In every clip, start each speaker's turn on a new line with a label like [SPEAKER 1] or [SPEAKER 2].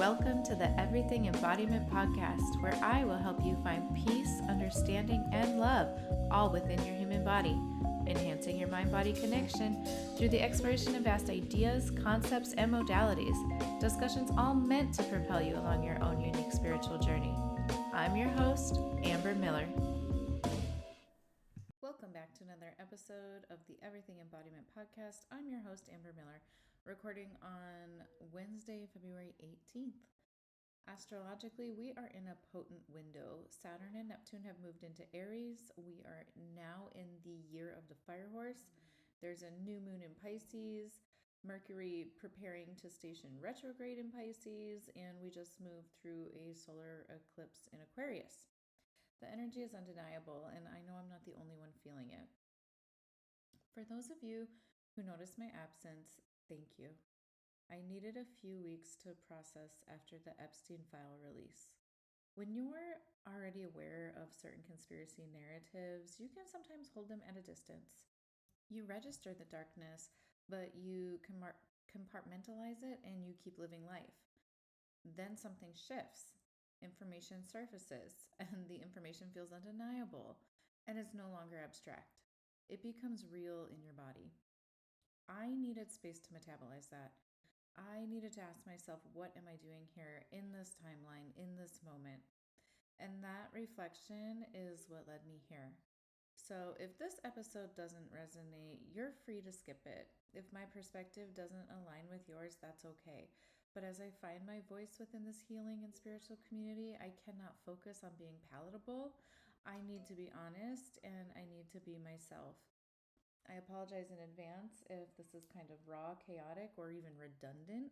[SPEAKER 1] Welcome to the Everything Embodiment Podcast, where I will help you find peace, understanding, and love all within your human body, enhancing your mind-body connection through the exploration of vast ideas, concepts, and modalities, discussions all meant to propel you along your own unique spiritual journey. I'm your host, Amber Miller. Welcome back to another episode of the Everything Embodiment Podcast. I'm your host, Amber Miller, recording on Wednesday, February 18th. Astrologically, we are in a potent window. Saturn and Neptune have moved into Aries. We are now in the year of the fire horse. There's a new moon in Pisces, Mercury preparing to station retrograde in Pisces, and we just moved through a solar eclipse in Aquarius. The energy is undeniable, and I know I'm not the only one feeling it. For those of you who noticed my absence, thank you. I needed a few weeks to process after the Epstein file release. When you're already aware of certain conspiracy narratives, you can sometimes hold them at a distance. You register the darkness, but you compartmentalize it and you keep living life. Then something shifts. Information surfaces, and the information feels undeniable and is no longer abstract. It becomes real in your body. I needed space to metabolize that. I needed to ask myself, what am I doing here in this timeline, in this moment? And that reflection is what led me here. So if this episode doesn't resonate, you're free to skip it. If my perspective doesn't align with yours, that's okay. But as I find my voice within this healing and spiritual community, I cannot focus on being palatable. I need to be honest and I need to be myself. I apologize in advance if this is kind of raw, chaotic, or even redundant.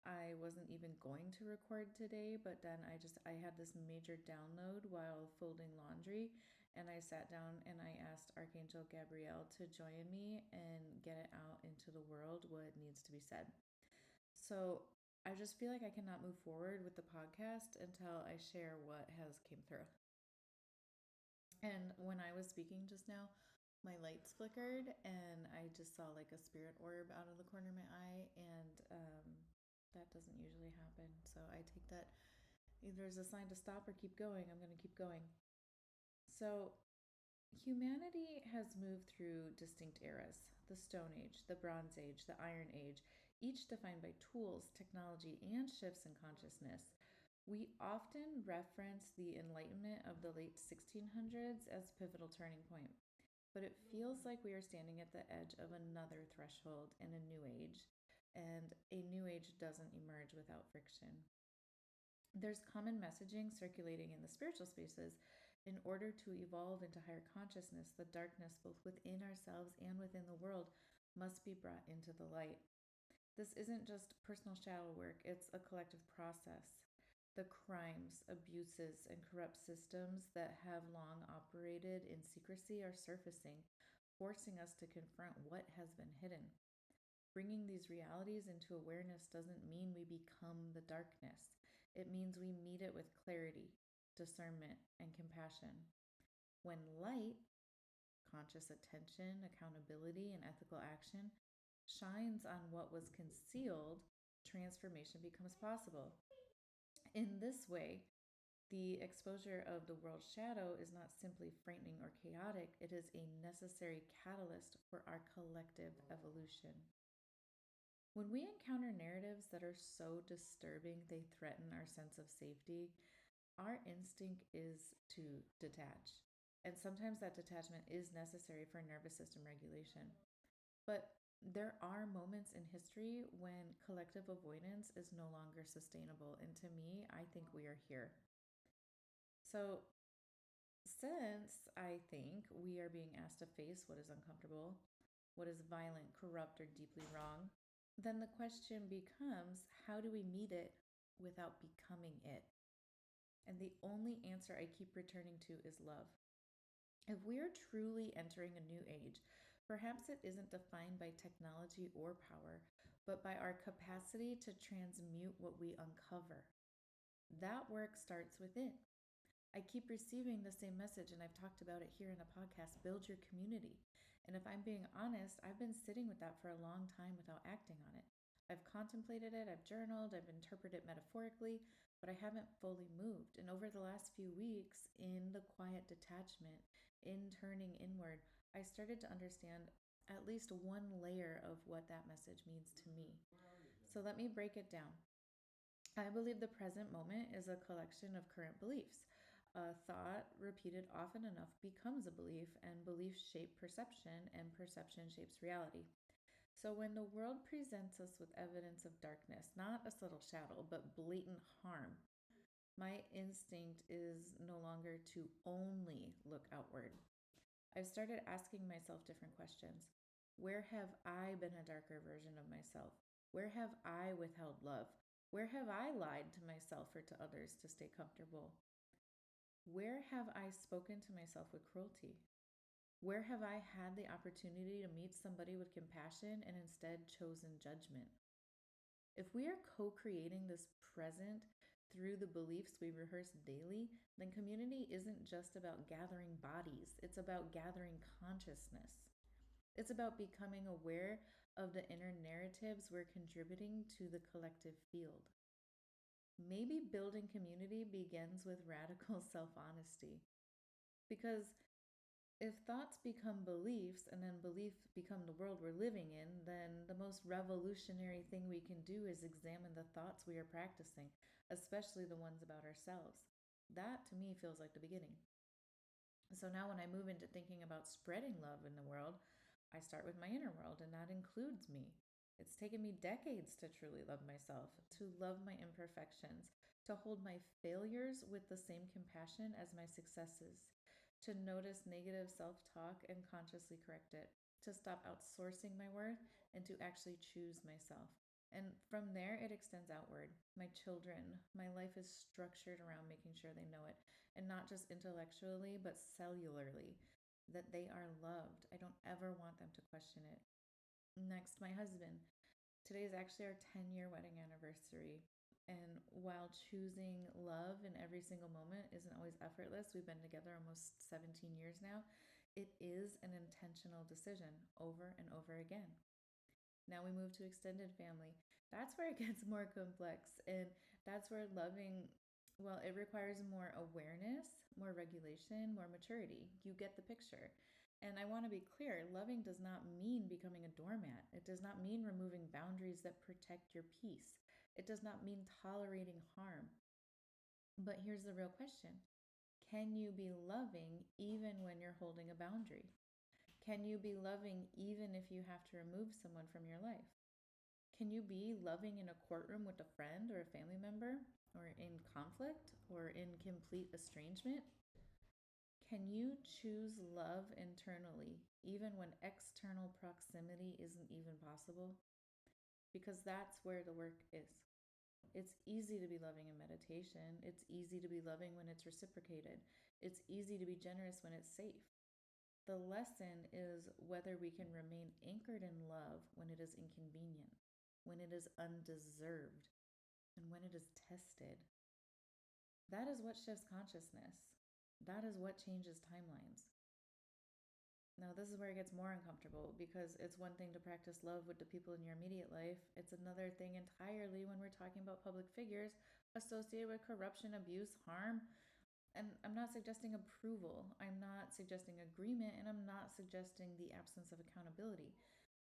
[SPEAKER 1] I wasn't even going to record today, but then I had this major download while folding laundry, and I sat down and I asked Archangel Gabriel to join me and get it out into the world what needs to be said. So I just feel like I cannot move forward with the podcast until I share what has came through. And when I was speaking just now, my lights flickered and I just saw like a spirit orb out of the corner of my eye, and that doesn't usually happen. So I take that either as a sign to stop or keep going. I'm going to keep going. So humanity has moved through distinct eras: the Stone Age, the Bronze Age, the Iron Age, each defined by tools, technology, and shifts in consciousness. We often reference the Enlightenment of the late 1600s as a pivotal turning point, but it feels like we are standing at the edge of another threshold in a new age, and a new age doesn't emerge without friction. There's common messaging circulating in the spiritual spaces. In order to evolve into higher consciousness, the darkness, both within ourselves and within the world, must be brought into the light. This isn't just personal shadow work, it's a collective process. The crimes, abuses, and corrupt systems that have long operated in secrecy are surfacing, forcing us to confront what has been hidden. Bringing these realities into awareness doesn't mean we become the darkness. It means we meet it with clarity, discernment, and compassion. When light, conscious attention, accountability, and ethical action shines on what was concealed, transformation becomes possible. In this way, the exposure of the world's shadow is not simply frightening or chaotic, it is a necessary catalyst for our collective evolution. When we encounter narratives that are so disturbing they threaten our sense of safety, our instinct is to detach. And sometimes that detachment is necessary for nervous system regulation. But there are moments in history when collective avoidance is no longer sustainable. And to me, I think we are here. So, since I think we are being asked to face what is uncomfortable, what is violent, corrupt, or deeply wrong, then the question becomes, how do we meet it without becoming it? And the only answer I keep returning to is love. If we are truly entering a new age, perhaps it isn't defined by technology or power, but by our capacity to transmute what we uncover. That work starts within. I keep receiving the same message, and I've talked about it here in the podcast: build your community. And if I'm being honest, I've been sitting with that for a long time without acting on it. I've contemplated it, I've journaled, I've interpreted it metaphorically, but I haven't fully moved. And over the last few weeks, in the quiet detachment, in turning inward, I started to understand at least one layer of what that message means to me. So let me break it down. I believe the present moment is a collection of current beliefs. A thought repeated often enough becomes a belief, and beliefs shape perception, and perception shapes reality. So when the world presents us with evidence of darkness, not a subtle shadow, but blatant harm, my instinct is no longer to only look outward. I've started asking myself different questions. Where have I been a darker version of myself? Where have I withheld love? Where have I lied to myself or to others to stay comfortable? Where have I spoken to myself with cruelty? Where have I had the opportunity to meet somebody with compassion and instead chosen judgment? If we are co creating this present through the beliefs we rehearse daily, then community isn't just about gathering bodies, it's about gathering consciousness. It's about becoming aware of the inner narratives we're contributing to the collective field. Maybe building community begins with radical self honesty. Because if thoughts become beliefs and then beliefs become the world we're living in, then the most revolutionary thing we can do is examine the thoughts we are practicing, especially the ones about ourselves. That to me feels like the beginning. So now when I move into thinking about spreading love in the world, I start with my inner world, and that includes me. It's taken me decades to truly love myself, to love my imperfections, to hold my failures with the same compassion as my successes, to notice negative self talk and consciously correct it, to stop outsourcing my worth and to actually choose myself. And from there, it extends outward. My children, my life is structured around making sure they know it, and not just intellectually, but cellularly, that they are loved. I don't ever want them to question it. Next, my husband. Today is actually our 10-year wedding anniversary. And while choosing love in every single moment isn't always effortless, we've been together almost 17 years now. It is an intentional decision over and over again. Now we move to extended family. That's where it gets more complex. And that's where loving, well, it requires more awareness, more regulation, more maturity. You get the picture. And I want to be clear, loving does not mean becoming a doormat. It does not mean removing boundaries that protect your peace. It does not mean tolerating harm. But here's the real question. Can you be loving even when you're holding a boundary? Can you be loving even if you have to remove someone from your life? Can you be loving in a courtroom with a friend or a family member, or in conflict, or in complete estrangement? Can you choose love internally, even when external proximity isn't even possible? Because that's where the work is. It's easy to be loving in meditation. It's easy to be loving when it's reciprocated. It's easy to be generous when it's safe. The lesson is whether we can remain anchored in love when it is inconvenient, when it is undeserved, and when it is tested. That is what shifts consciousness. That is what changes timelines. Now, this is where it gets more uncomfortable because it's one thing to practice love with the people in your immediate life. It's another thing entirely when we're talking about public figures associated with corruption, abuse, harm. And I'm not suggesting approval, I'm not suggesting agreement, and I'm not suggesting the absence of accountability.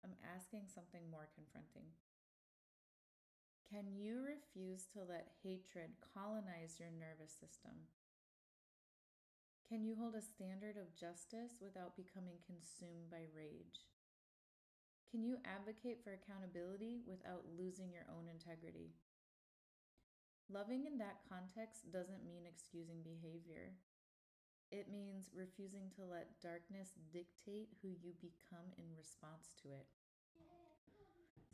[SPEAKER 1] I'm asking something more confronting. Can you refuse to let hatred colonize your nervous system? Can you hold a standard of justice without becoming consumed by rage? Can you advocate for accountability without losing your own integrity? Loving in that context doesn't mean excusing behavior. It means refusing to let darkness dictate who you become in response to it.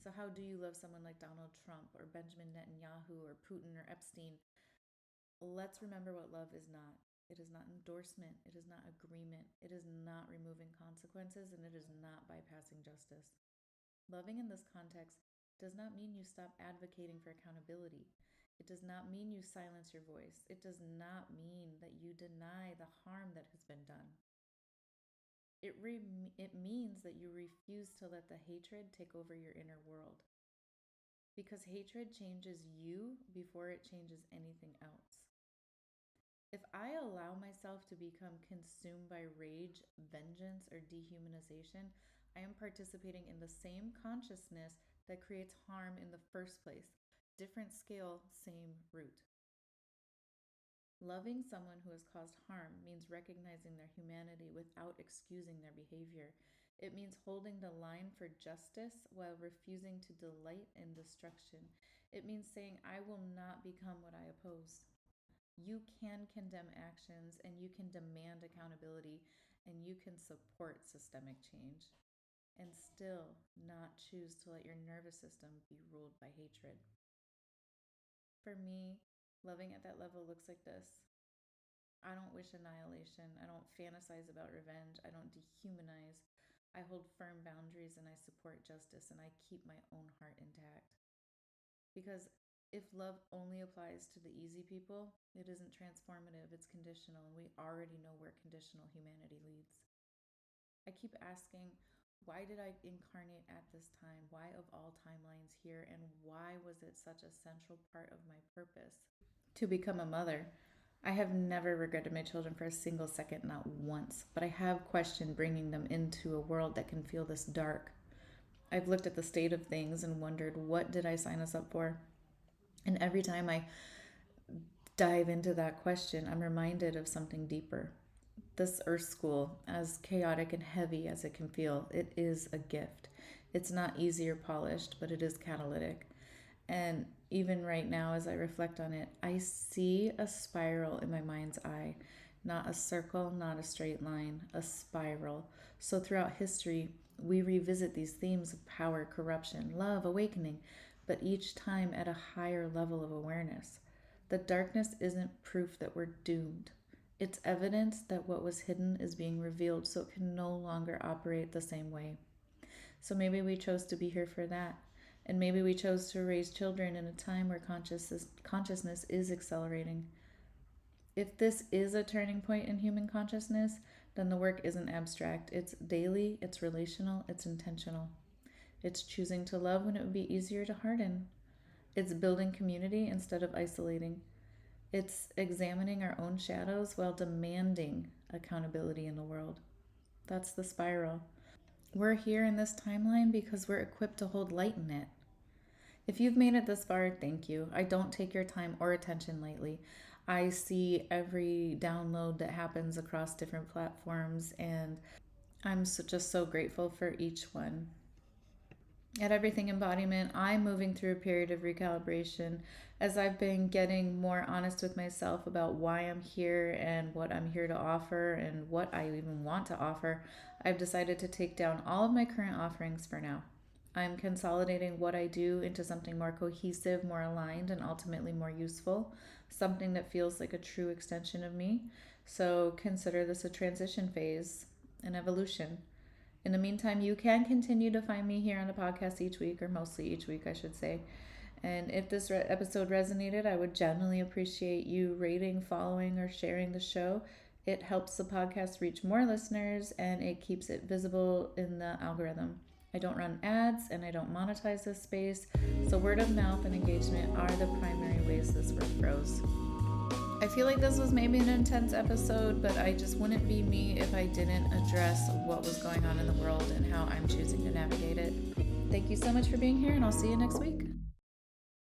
[SPEAKER 1] So, how do you love someone like Donald Trump or Benjamin Netanyahu or Putin or Epstein? Let's remember what love is not. It is not endorsement. It is not agreement. It is not removing consequences, and it is not bypassing justice. Loving in this context does not mean you stop advocating for accountability. It does not mean you silence your voice. It does not mean that you deny the harm that has been done. It means that you refuse to let the hatred take over your inner world. because hatred changes you before it changes anything else. If I allow myself to become consumed by rage, vengeance, or dehumanization, I am participating in the same consciousness that creates harm in the first place. Different scale, same root. Loving someone who has caused harm means recognizing their humanity without excusing their behavior. It means holding the line for justice while refusing to delight in destruction. It means saying, I will not become what I oppose. You can condemn actions, and you can demand accountability, and you can support systemic change, and still not choose to let your nervous system be ruled by hatred. For me, loving at that level looks like this. I don't wish annihilation. I don't fantasize about revenge. I don't dehumanize. I hold firm boundaries, and I support justice, and I keep my own heart intact. Because if love only applies to the easy people, it isn't transformative, it's conditional, and we already know where conditional humanity leads. I keep asking, why did I incarnate at this time? Why of all timelines here? And why was it such a central part of my purpose to become a mother? I have never regretted my children for a single second, not once, but I have questioned bringing them into a world that can feel this dark. I've looked at the state of things and wondered, what did I sign us up for? And every time I dive into that question, I'm reminded of something deeper. This Earth School, as chaotic and heavy as it can feel, it is a gift. It's not easy or polished, but it is catalytic. And even right now, as I reflect on it, I see a spiral in my mind's eye. Not a circle, not a straight line, a spiral. So throughout history, we revisit these themes of power, corruption, love, awakening, but each time at a higher level of awareness. The darkness isn't proof that we're doomed. It's evidence that what was hidden is being revealed, so it can no longer operate the same way. So maybe we chose to be here for that. And maybe we chose to raise children in a time where consciousness is accelerating. If this is a turning point in human consciousness, then the work isn't abstract. It's daily, it's relational, it's intentional. It's choosing to love when it would be easier to harden. It's building community instead of isolating. It's examining our own shadows while demanding accountability in the world. That's the spiral. We're here in this timeline because we're equipped to hold light in it. If you've made it this far, thank you. I don't take your time or attention lightly. I see every download that happens across different platforms, and I'm just so grateful for each one. At Everything Embodiment, I'm moving through a period of recalibration as I've been getting more honest with myself about why I'm here and what I'm here to offer and what I even want to offer. I've decided to take down all of my current offerings for now. I'm consolidating what I do into something more cohesive, more aligned, and ultimately more useful, something that feels like a true extension of me. So consider this a transition phase, an evolution. In the meantime, you can continue to find me here on the podcast each week, or mostly each week, I should say. And if this episode resonated, I would genuinely appreciate you rating, following, or sharing the show. It helps the podcast reach more listeners, and it keeps it visible in the algorithm. I don't run ads, and I don't monetize this space, so word of mouth and engagement are the primary ways this work grows. I feel like this was maybe an intense episode, but I just wouldn't be me if I didn't address what was going on in the world and how I'm choosing to navigate it. Thank you so much for being here, and I'll see you next week.